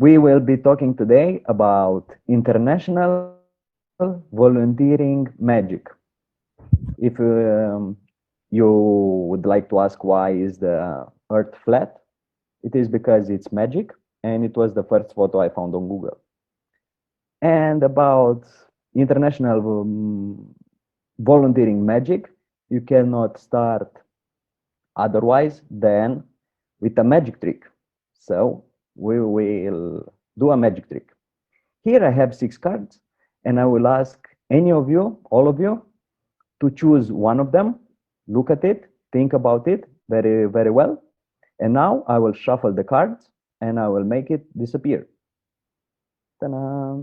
We will be talking today about international volunteering magic. If you would like to ask why is the Earth flat, it is because it's magic, and it was the first photo I found on Google. And about international volunteering magic, you cannot start otherwise than with a magic trick. So we will do a magic trick. Here I have 6 cards, and I will ask any of you, all of you, to choose one of them, look at it, think about it very, very well. And now I will shuffle the cards and I will make it disappear. Ta-da!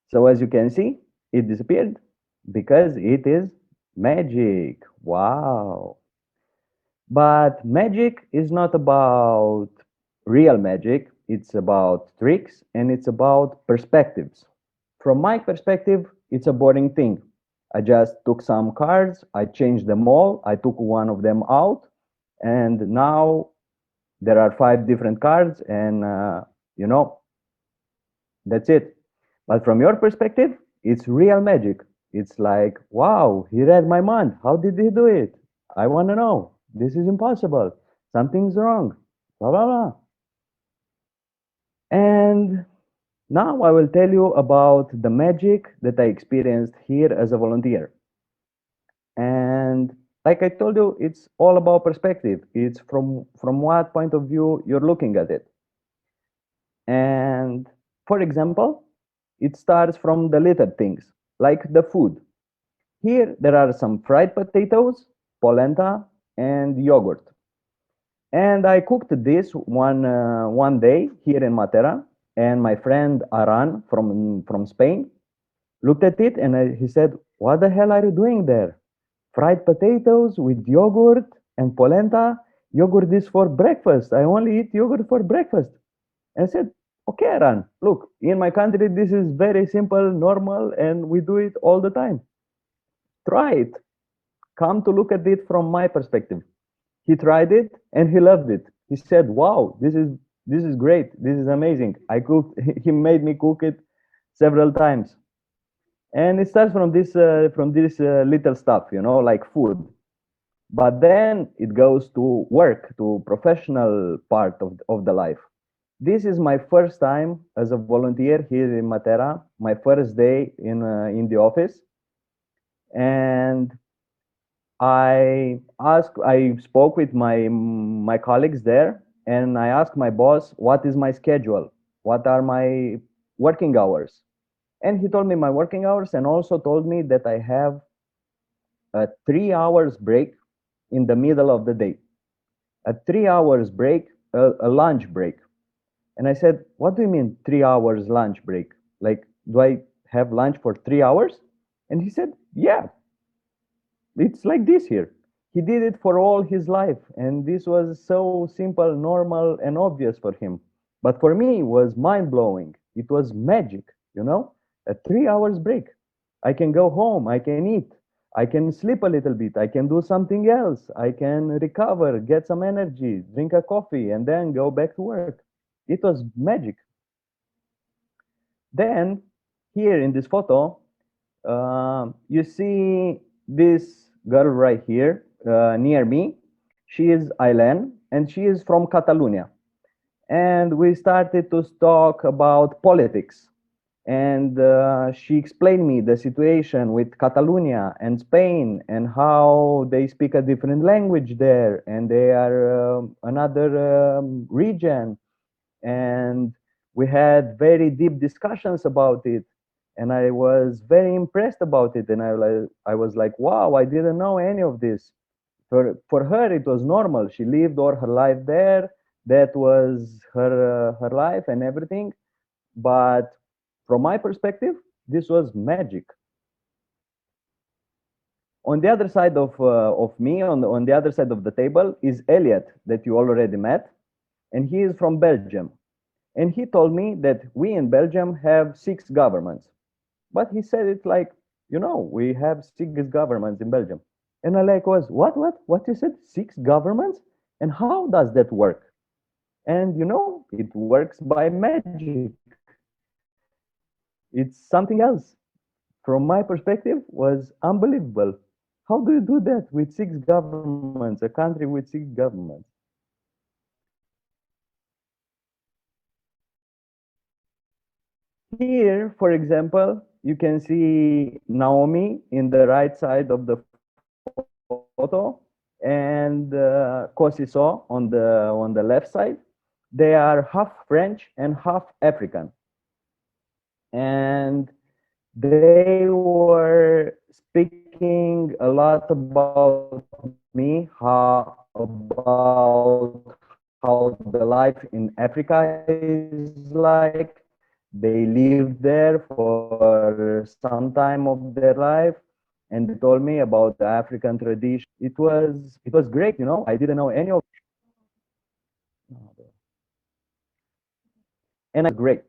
So as you can see, it disappeared because it is magic. Wow. But magic is not about real magic. It's about tricks and it's about perspectives. From my perspective, it's a boring thing. I just took some cards, I changed them all, I took one of them out, and now there are 5 different cards, and you know, that's it. But from your perspective, it's real magic. It's like, wow, he read my mind. How did he do it? I want to know. This is impossible. Something's wrong. Blah, blah, blah. And now I will tell you about the magic that I experienced here as a volunteer. And like I told you, it's all about perspective. It's from what point of view you're looking at it. And for example, it starts from the little things, like the food. Here there are some fried potatoes, polenta, and yogurt. And I cooked this one day here in Matera, and my friend Aran from Spain looked at it and he said, "What the hell are you doing there? Fried potatoes with yogurt and polenta. Yogurt is for breakfast. I only eat yogurt for breakfast." And I said, "Okay, Aran, look, in my country this is very simple, normal, and we do it all the time. Try it. Come to look at it from my perspective." He tried it and he loved it. He said, "Wow, this is great. This is amazing. I cooked." He made me cook it several times, and it starts from this little stuff, like food. But then it goes to work, to professional part of the life. This is my first time as a volunteer here in Matera. My first day in the office, and I spoke with my colleagues there, and I asked my boss, what is my schedule? What are my working hours? And he told me my working hours, and also told me that I have a 3 hours break in the middle of the day. A 3 hours break, a lunch break. And I said, "What do you mean 3 hours lunch break? Like, do I have lunch for 3 hours?" And he said, "Yeah, it's like this here." He did it for all his life, and this was so simple, normal, and obvious for him. But for me, it was mind blowing. It was magic. A 3 hours break. I can go home, I can eat, I can sleep a little bit, I can do something else, I can recover, get some energy, drink a coffee, and then go back to work. It was magic. Then, here in this photo, you see this girl right here near me. She is Aileen, and she is from Catalonia. And we started to talk about politics. And she explained me the situation with Catalonia and Spain, and how they speak a different language there, and they are another region. And we had very deep discussions about it, and I was very impressed about it. And I was like, wow, I didn't know any of this. For her it was normal. She lived all her life there. That was her life and everything. But from my perspective, this was magic. On the other side of me, on the other side of the table, is Elliot, that you already met, and he is from Belgium. And he told me that we in Belgium have 6 governments. But he said it like, we have 6 governments in Belgium. And I like was, what you said? 6 governments? And how does that work? And it works by magic. It's something else. From my perspective, was unbelievable. How do you do that with six governments, a country with six governments? Here, for example, you can see Naomi in the right side of the photo, and Kosiso on the left side. They are half French and half African, and they were speaking a lot about me, how the life in Africa is like. They lived there for some time of their life, and they told me about the African tradition. It was great, I didn't know any of, and I great.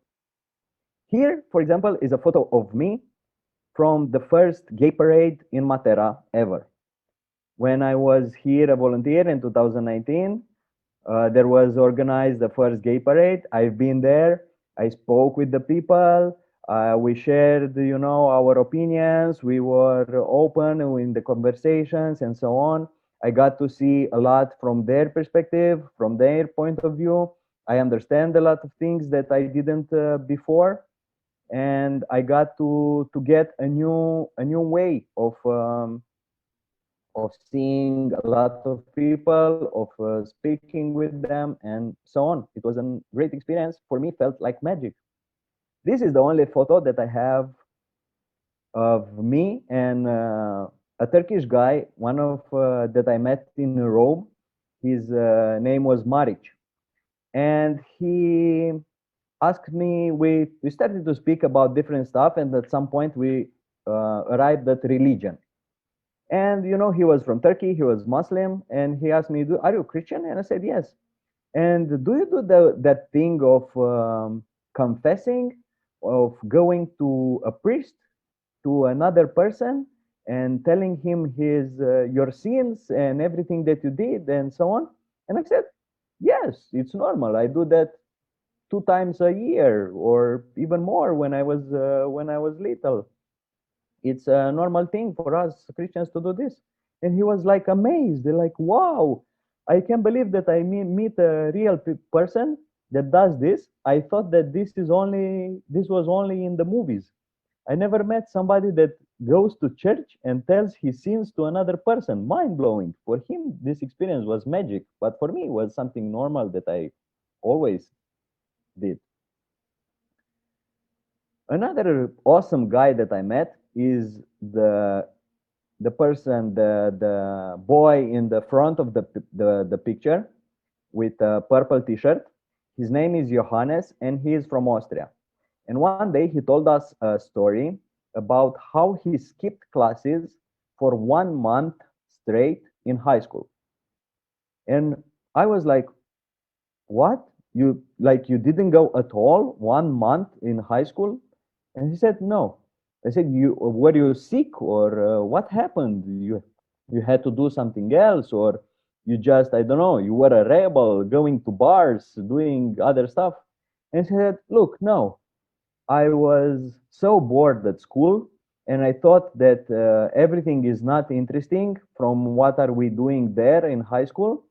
Here, for example, is a photo of me from the first gay parade in Matera ever. When I was here a volunteer in 2019, there was organized the first gay parade. I've been there. I spoke with the people. We shared, our opinions. We were open in the conversations and so on. I got to see a lot from their perspective, from their point of view. I understand a lot of things that I didn't before, and I got to get a new way of seeing a lot of people, of speaking with them, and so on. It was a great experience. For me, felt like magic. This is the only photo that I have of me and a Turkish guy, one of that I met in Rome. His name was Maric, and he asked me. We started to speak about different stuff, and at some point we arrived at religion. And he was from Turkey, he was Muslim, and he asked me, "Are you Christian?" And I said, "Yes." "And do you do that thing of confessing, of going to a priest, to another person, and telling him his your sins and everything that you did and so on?" And I said, "Yes, it's normal. I do that 2 times a year, or even more when I was little. It's a normal thing for us Christians to do this." And he was like amazed. They're like, "Wow, I can't believe that I meet a real person that does this. I thought that this was only in the movies. I never met somebody that goes to church and tells his sins to another person." Mind blowing. For him, this experience was magic, but for me, it was something normal that I always did. Another awesome guy that I met is the person, the boy in the front of the picture with a purple t-shirt. His name is Johannes, and he is from Austria. And one day he told us a story about how he skipped classes for 1 month straight in high school. And I was like, "What? You didn't go at all 1 month in high school?" And he said, "No." I said, "You were you sick, or what happened? You had to do something else, or you just, I don't know, you were a rebel going to bars, doing other stuff?" And he said, "Look, no, I was so bored at school, and I thought that everything is not interesting from what are we doing there in high school.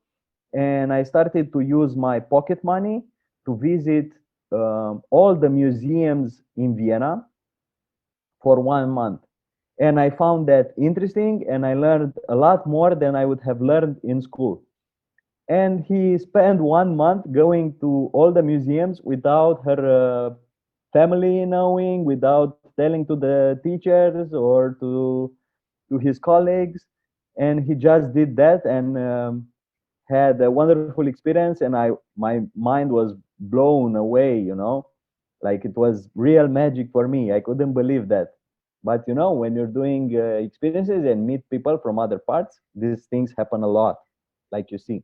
And I started to use my pocket money to visit all the museums in Vienna for 1 month. And I found that interesting, and I learned a lot more than I would have learned in school." And he spent 1 month going to all the museums without her family knowing, without telling to the teachers or to his colleagues. And he just did that, and had a wonderful experience, and my mind was blown away, like it was real magic for me. I couldn't believe that. But when you're doing experiences and meet people from other parts, these things happen a lot, like you see.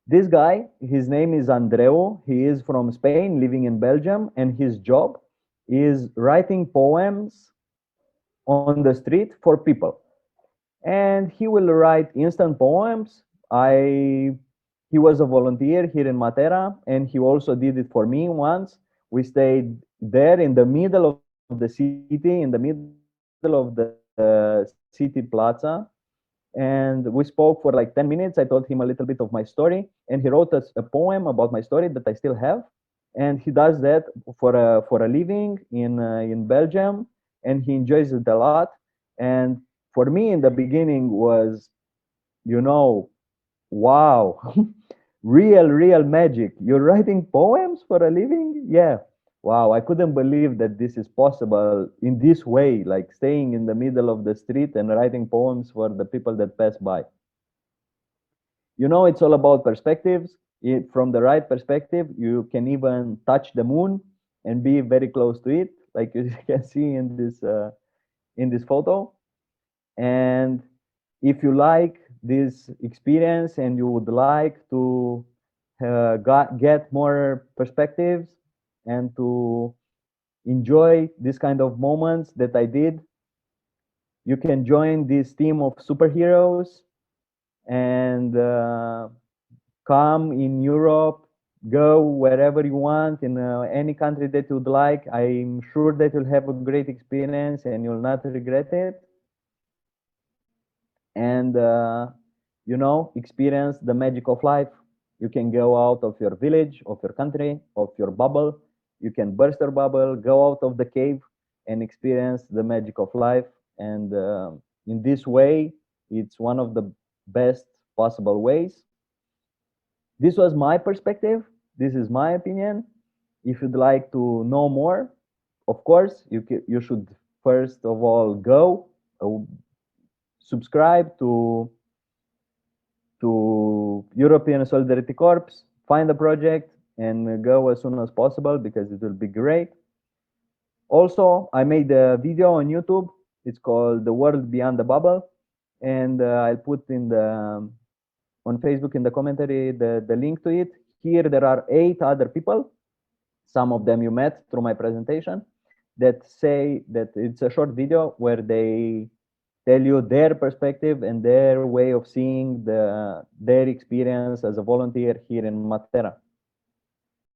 This guy, his name is Andreu. He is from Spain, living in Belgium, and his job is writing poems on the street for people. And he will write instant poems. I he was a volunteer here in Matera, and he also did it for me once. We stayed there in the middle of the city, in the middle of the city plaza, and we spoke for like 10 minutes. I told him a little bit of my story, and he wrote us a poem about my story that I still have. And he does that for a living in Belgium, and he enjoys it a lot. And for me, in the beginning, was, you know, wow, real magic. You're writing poems for a living? Yeah. Wow, I couldn't believe that this is possible in this way, like staying in the middle of the street and writing poems for the people that pass by. You know, it's all about perspectives. From the right perspective, you can even touch the moon and be very close to it, like you can see in this photo. And if you like this experience and you would like to get more perspectives and to enjoy this kind of moments that I did, you can join this team of superheroes and come in Europe, go wherever you want in any country that you'd like. I'm sure that you'll have a great experience and you'll not regret it. And you know, experience the magic of life. You can go out of your village, of your country, of your bubble. You can burst your bubble, go out of the cave, and experience the magic of life. And in this way, it's one of the best possible ways. This was my perspective. This is my opinion. If you'd like to know more, of course, you should first of all go subscribe to European Solidarity Corps, find the project, and go as soon as possible because it will be great. Also, I made a video on YouTube. It's called The World Beyond the Bubble, and I'll put in the on Facebook in the commentary the link to it. Here there are 8 other people. Some of them you met through my presentation that say that it's a short video where they tell you their perspective and their way of seeing their experience as a volunteer here in Matera.